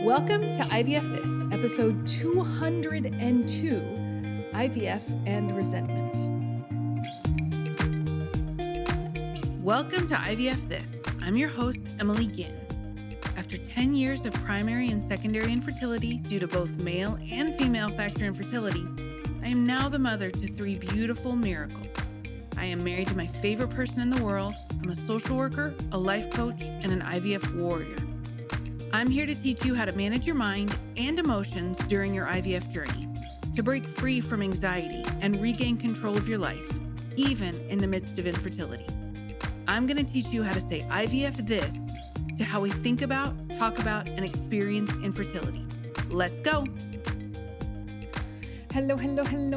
Welcome to IVF This, episode 202, IVF and Resentment. Welcome to IVF This. I'm your host, Emily Ginn. After 10 years of primary and secondary infertility due to both male and female factor infertility, I am now the mother to 3 beautiful miracles. I am married to my favorite person in the world. I'm a social worker, a life coach, and an IVF warrior. I'm here to teach you how to manage your mind and emotions during your IVF journey, to break free from anxiety and regain control of your life, even in the midst of infertility. I'm going to teach you how to say IVF this to how we think about, talk about, and experience infertility. Let's go. Hello,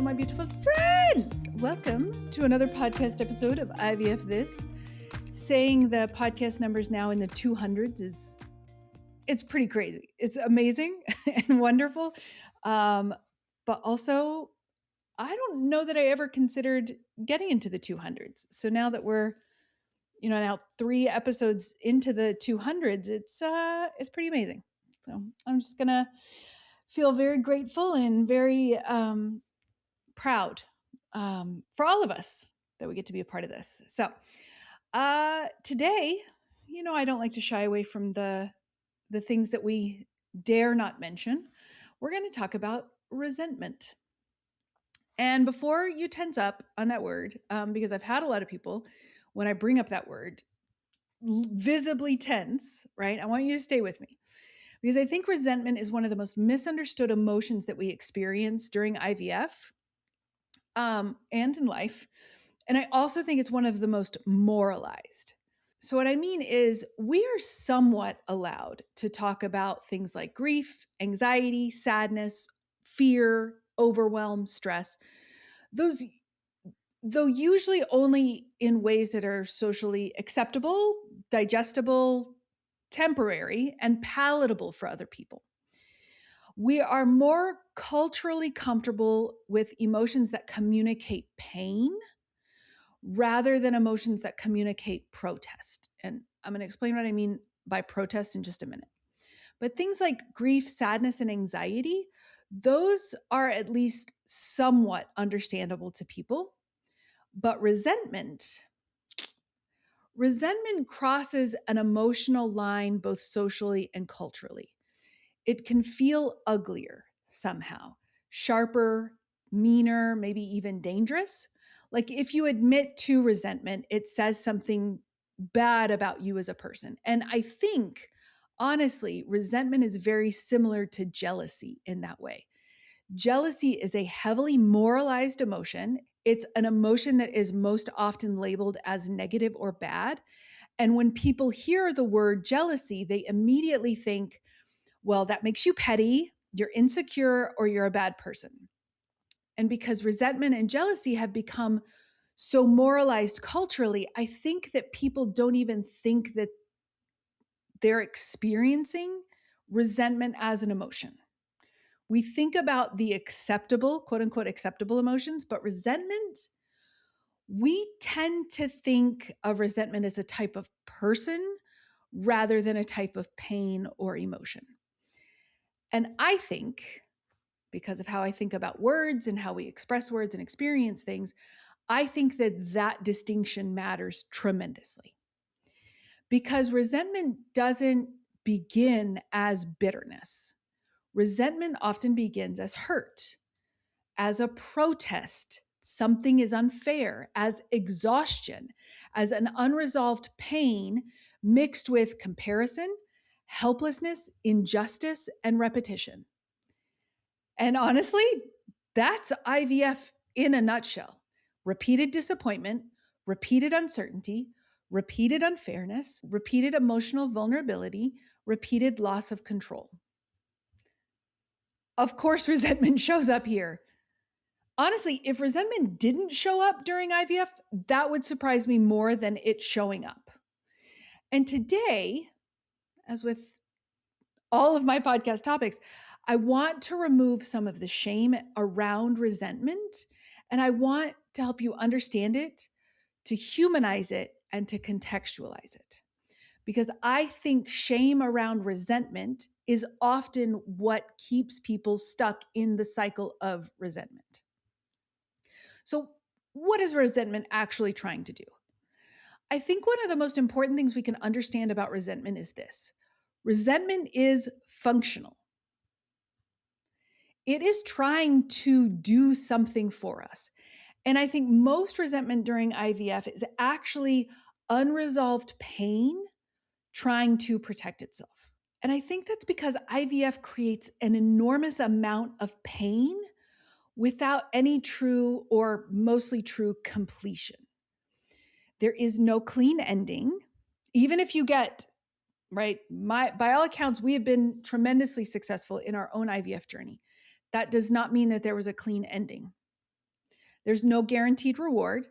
my beautiful friends. Welcome to another podcast episode of IVF This. Saying the podcast numbers now in the 200s it's pretty crazy. It's amazing and wonderful. But also, I don't know that I ever considered getting into the 200s. So now that we're, now 3 episodes into the 200s, it's pretty amazing. So I'm just going to feel very grateful and very proud for all of us that we get to be a part of this. So today, I don't like to shy away from the things that we dare not mention. We're going to talk about resentment. And before you tense up on that word, because I've had a lot of people, when I bring up that word, visibly tense, right? I want you to stay with me. Because I think resentment is one of the most misunderstood emotions that we experience during IVF and in life. And I also think it's one of the most moralized. So what I mean is we are somewhat allowed to talk about things like grief, anxiety, sadness, fear, overwhelm, stress. Those, though usually only in ways that are socially acceptable, digestible, temporary, and palatable for other people. We are more culturally comfortable with emotions that communicate pain rather than emotions that communicate protest. And I'm going to explain what I mean by protest in just a minute. But things like grief, sadness, and anxiety, those are at least somewhat understandable to people. But resentment crosses an emotional line both socially and culturally. It can feel uglier somehow, sharper, meaner, maybe even dangerous. Like if you admit to resentment, it says something bad about you as a person. And I think, honestly, resentment is very similar to jealousy in that way. Jealousy is a heavily moralized emotion. It's an emotion that is most often labeled as negative or bad. And when people hear the word jealousy, they immediately think, well, that makes you petty, you're insecure, or you're a bad person. And because resentment and jealousy have become so moralized culturally, I think that people don't even think that they're experiencing resentment as an emotion. We think about the acceptable, quote unquote, acceptable emotions, but resentment, we tend to think of resentment as a type of person rather than a type of pain or emotion. And I think, because of how I think about words and how we express words and experience things, I think that that distinction matters tremendously. Because resentment doesn't begin as bitterness. Resentment often begins as hurt, as a protest. Something is unfair, as exhaustion, as an unresolved pain mixed with comparison, helplessness, injustice, and repetition. And honestly, that's IVF in a nutshell. Repeated disappointment, repeated uncertainty, repeated unfairness, repeated emotional vulnerability, repeated loss of control. Of course, resentment shows up here. Honestly, if resentment didn't show up during IVF, that would surprise me more than it showing up. And today, as with all of my podcast topics, I want to remove some of the shame around resentment, and I want to help you understand it, to humanize it, and to contextualize it. because I think shame around resentment is often what keeps people stuck in the cycle of resentment. So, what is resentment actually trying to do? I think one of the most important things we can understand about resentment is this: resentment is functional. It is trying to do something for us. And I think most resentment during IVF is actually unresolved pain trying to protect itself. And I think that's because IVF creates an enormous amount of pain without any true or mostly true completion. There is no clean ending. Even if you get, right, by all accounts, we have been tremendously successful in our own IVF journey. That does not mean that there was a clean ending. There's no guaranteed reward,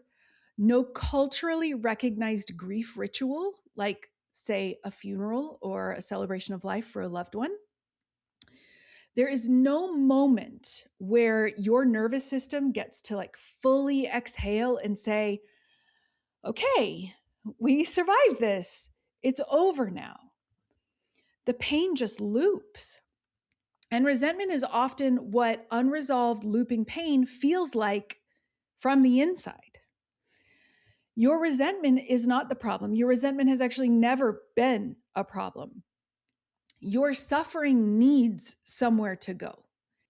no culturally recognized grief ritual, like, say, a funeral or a celebration of life for a loved one. There is no moment where your nervous system gets to like fully exhale and say, okay, we survived this. It's over now. The pain just loops. And resentment is often what unresolved looping pain feels like from the inside. Your resentment is not the problem. Your resentment has actually never been a problem. Your suffering needs somewhere to go.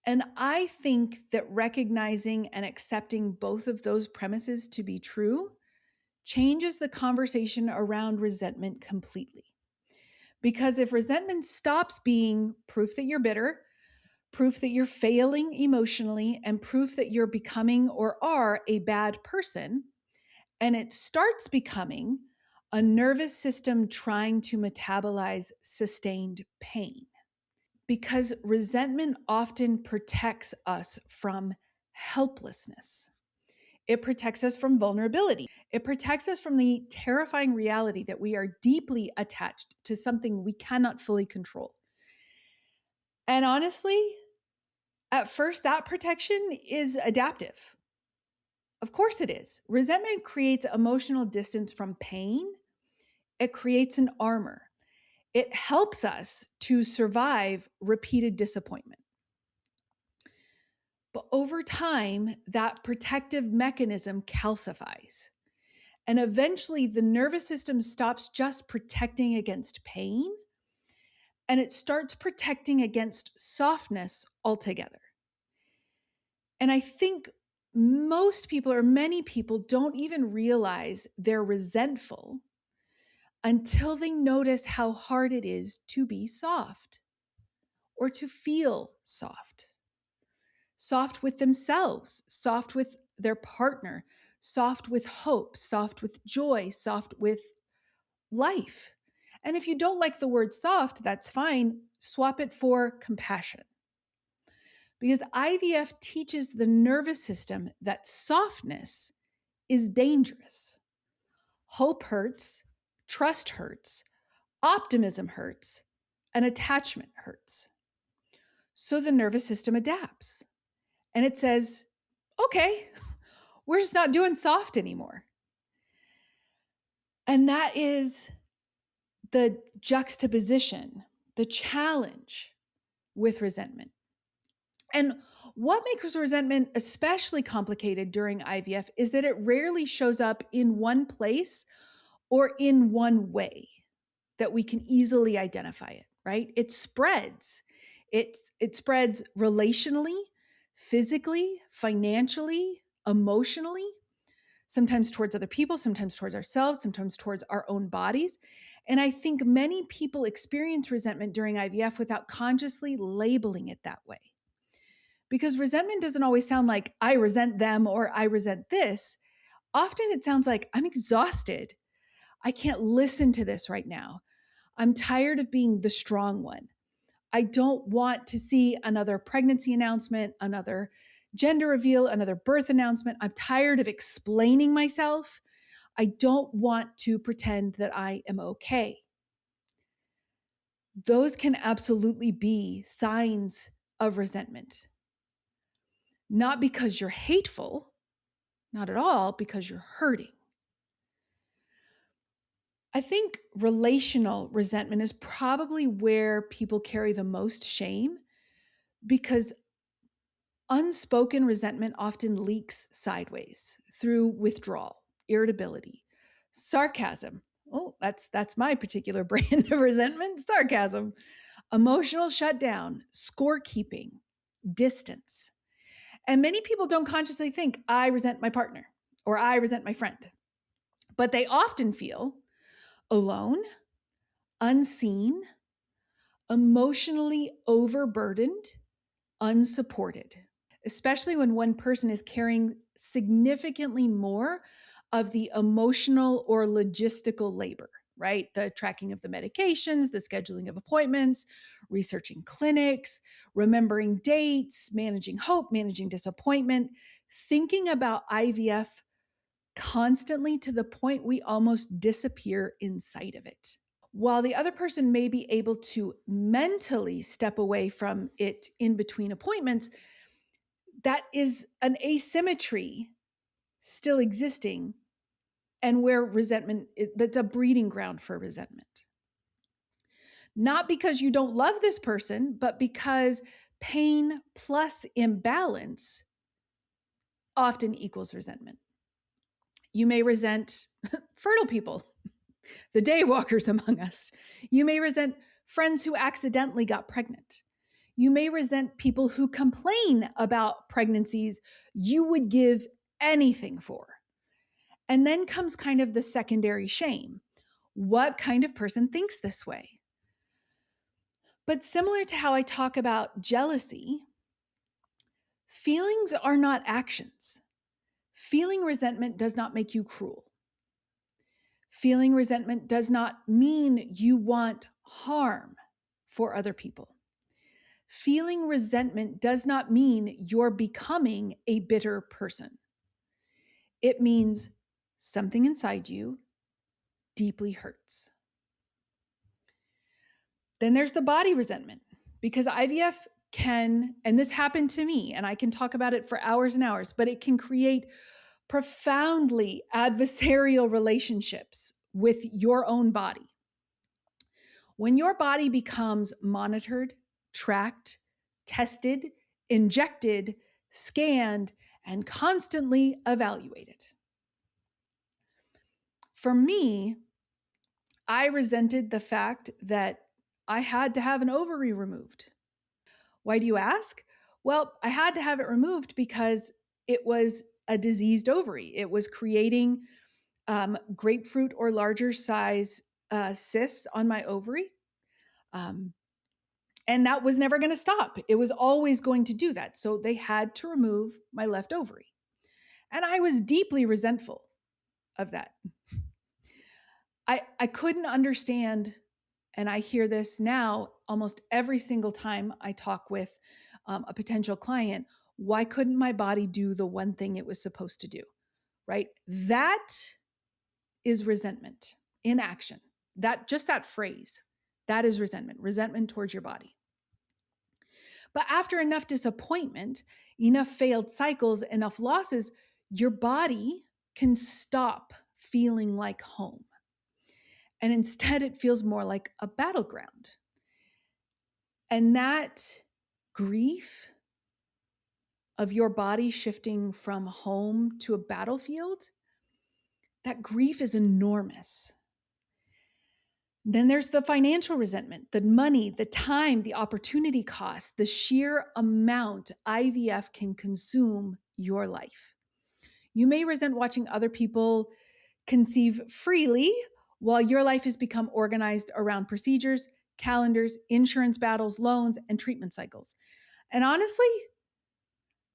And I think that recognizing and accepting both of those premises to be true changes the conversation around resentment completely. Because if resentment stops being proof that you're bitter, proof that you're failing emotionally, and proof that you're becoming or are a bad person, and it starts becoming a nervous system trying to metabolize sustained pain. Because resentment often protects us from helplessness. It protects us from vulnerability. It protects us from the terrifying reality that we are deeply attached to something we cannot fully control. And honestly, at first, that protection is adaptive. Of course it is. Resentment creates emotional distance from pain. It creates an armor. It helps us to survive repeated disappointment. But over time, that protective mechanism calcifies. And eventually, the nervous system stops just protecting against pain and it starts protecting against softness altogether. And I think most people or many people don't even realize they're resentful until they notice how hard it is to be soft or to feel soft. Soft with themselves, soft with their partner, soft with hope, soft with joy, soft with life. And if you don't like the word soft, that's fine. Swap it for compassion. Because IVF teaches the nervous system that softness is dangerous. Hope hurts, trust hurts, optimism hurts, and attachment hurts. So the nervous system adapts and it says, okay, we're just not doing soft anymore. And that is the juxtaposition, the challenge with resentment. And what makes resentment especially complicated during IVF is that it rarely shows up in one place or in one way that we can easily identify it, right? It spreads. It spreads relationally, physically, financially, emotionally, sometimes towards other people, sometimes towards ourselves, sometimes towards our own bodies. And I think many people experience resentment during IVF without consciously labeling it that way. Because resentment doesn't always sound like I resent them or I resent this. Often it sounds like I'm exhausted. I can't listen to this right now. I'm tired of being the strong one. I don't want to see another pregnancy announcement, another gender reveal, another birth announcement. I'm tired of explaining myself. I don't want to pretend that I am okay. Those can absolutely be signs of resentment. Not because you're hateful, not at all, because you're hurting. I think relational resentment is probably where people carry the most shame because unspoken resentment often leaks sideways through withdrawal, irritability, sarcasm. Oh, that's my particular brand of resentment, sarcasm. Emotional shutdown, scorekeeping, distance. And many people don't consciously think, I resent my partner or I resent my friend. But they often feel alone, unseen, emotionally overburdened, unsupported, especially when one person is carrying significantly more of the emotional or logistical labor, right? The tracking of the medications, the scheduling of appointments, researching clinics, remembering dates, managing hope, managing disappointment, thinking about IVF constantly to the point we almost disappear inside of it. While the other person may be able to mentally step away from it in between appointments, that is an asymmetry still existing and where resentment, that's a breeding ground for resentment. Not because you don't love this person, but because pain plus imbalance often equals resentment. You may resent fertile people, the daywalkers among us. You may resent friends who accidentally got pregnant. You may resent people who complain about pregnancies you would give anything for. And then comes kind of the secondary shame. What kind of person thinks this way? But similar to how I talk about jealousy, feelings are not actions. Feeling resentment does not make you cruel. Feeling resentment does not mean you want harm for other people. Feeling resentment does not mean you're becoming a bitter person. It means something inside you deeply hurts. Then there's the body resentment, because IVF can, and this happened to me, and I can talk about it for hours and hours, but it can create profoundly adversarial relationships with your own body. When your body becomes monitored, tracked, tested, injected, scanned, and constantly evaluated. For me, I resented the fact that I had to have an ovary removed. Why do you ask? Well, I had to have it removed because it was a diseased ovary. It was creating grapefruit or larger size cysts on my ovary. And that was never going to stop. It was always going to do that. So they had to remove my left ovary. And I was deeply resentful of that. I couldn't understand, and I hear this now almost every single time I talk with a potential client. Why couldn't my body do the one thing it was supposed to do? Right? That is resentment in action. That phrase, that is resentment towards your body. But after enough disappointment, enough failed cycles, enough losses, your body can stop feeling like home. And instead, it feels more like a battleground. And that grief of your body shifting from home to a battlefield, that grief is enormous. Then there's the financial resentment, the money, the time, the opportunity cost, the sheer amount IVF can consume your life. You may resent watching other people conceive freely while your life has become organized around procedures, calendars, insurance battles, loans, and treatment cycles. And honestly,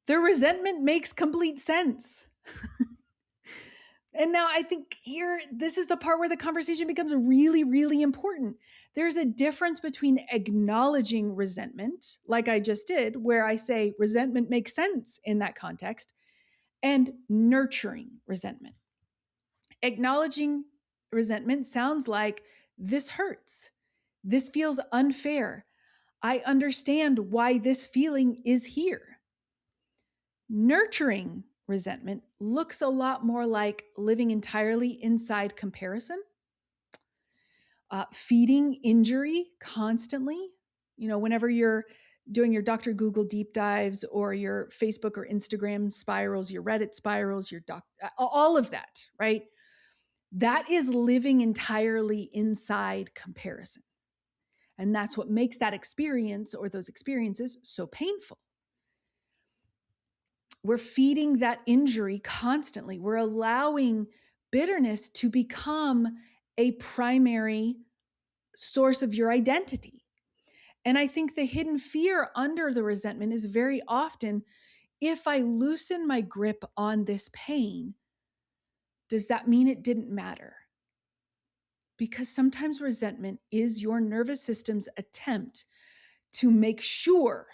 the resentment makes complete sense. And now I think here, this is the part where the conversation becomes really, really important. There's a difference between acknowledging resentment, like I just did, where I say resentment makes sense in that context, and nurturing resentment. Acknowledging resentment sounds like this hurts. This feels unfair. I understand why this feeling is here. Nurturing resentment looks a lot more like living entirely inside comparison. feeding injury constantly. Whenever you're doing your Dr. Google deep dives or your Facebook or Instagram spirals, your Reddit spirals, all of that, right? That is living entirely inside comparison. And that's what makes that experience or those experiences so painful. We're feeding that injury constantly. We're allowing bitterness to become a primary source of your identity. And I think the hidden fear under the resentment is very often, if I loosen my grip on this pain, does that mean it didn't matter? Because sometimes resentment is your nervous system's attempt to make sure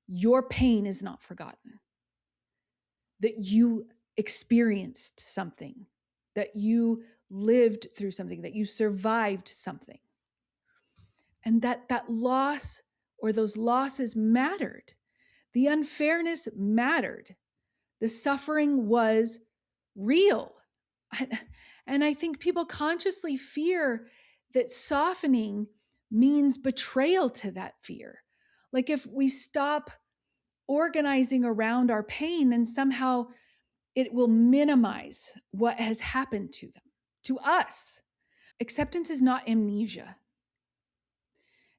your pain is not forgotten, that you experienced something, that you lived through something, that you survived something. And that loss or those losses mattered. The unfairness mattered. The suffering was real. And I think people consciously fear that softening means betrayal to that fear. Like if we stop organizing around our pain, then somehow it will minimize what has happened to them, to us. Acceptance is not amnesia.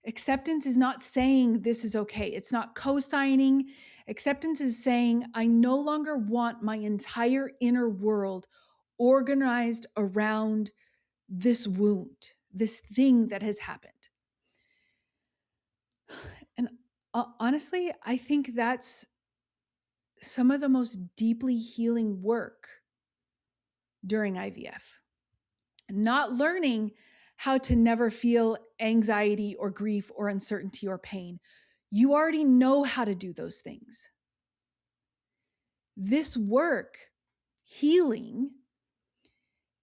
Acceptance is not saying this is okay. It's not co-signing. Acceptance is saying, I no longer want my entire inner world organized around this wound, this thing that has happened. And honestly, I think that's some of the most deeply healing work during IVF. Not learning how to never feel anxiety or grief or uncertainty or pain. You already know how to do those things. This work, healing,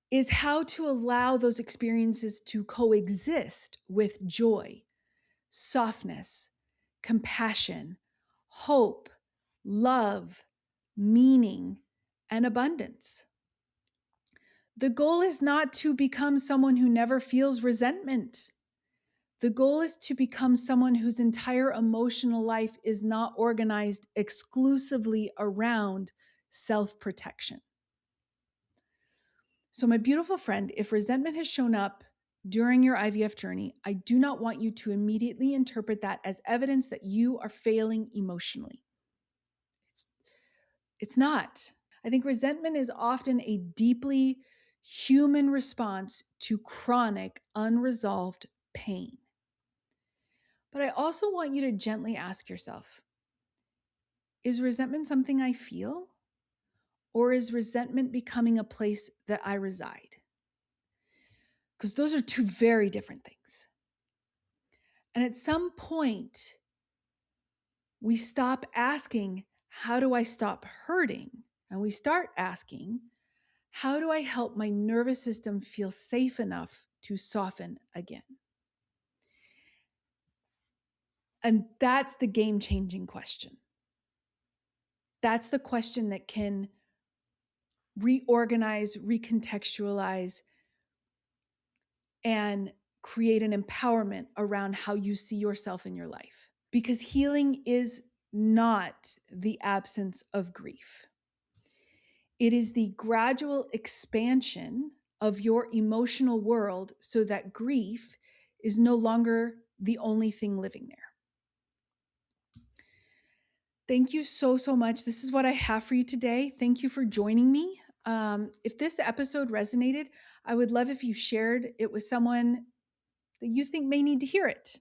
is how to allow those experiences to coexist with joy, softness, compassion, hope, love, meaning, and abundance. The goal is not to become someone who never feels resentment. The goal is to become someone whose entire emotional life is not organized exclusively around self-protection. So, my beautiful friend, if resentment has shown up during your IVF journey, I do not want you to immediately interpret that as evidence that you are failing emotionally. It's not. I think resentment is often a deeply human response to chronic, unresolved pain. But I also want you to gently ask yourself, is resentment something I feel? Or is resentment becoming a place that I reside? Because those are two very different things. And at some point, we stop asking, how do I stop hurting? And we start asking, how do I help my nervous system feel safe enough to soften again? And that's the game-changing question. That's the question that can reorganize, recontextualize, and create an empowerment around how you see yourself in your life. Because healing is not the absence of grief. It is the gradual expansion of your emotional world so that grief is no longer the only thing living there. Thank you so much. This is what I have for you today. Thank you for joining me. If this episode resonated, I would love if you shared it with someone that you think may need to hear it.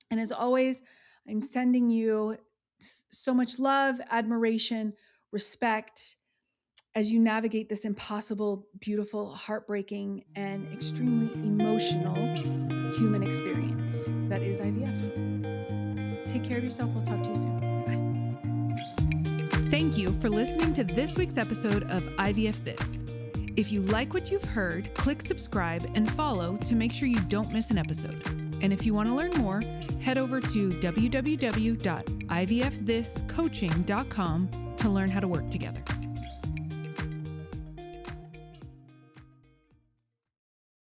And as always, I'm sending you so much love, admiration, respect as you navigate this impossible, beautiful, heartbreaking, and extremely emotional human experience that is IVF. Take care of yourself. We'll talk to you soon. Bye. Thank you for listening to this week's episode of IVF This. If you like what you've heard, click subscribe and follow to make sure you don't miss an episode. And if you want to learn more, head over to www.ivfthiscoaching.com to learn how to work together.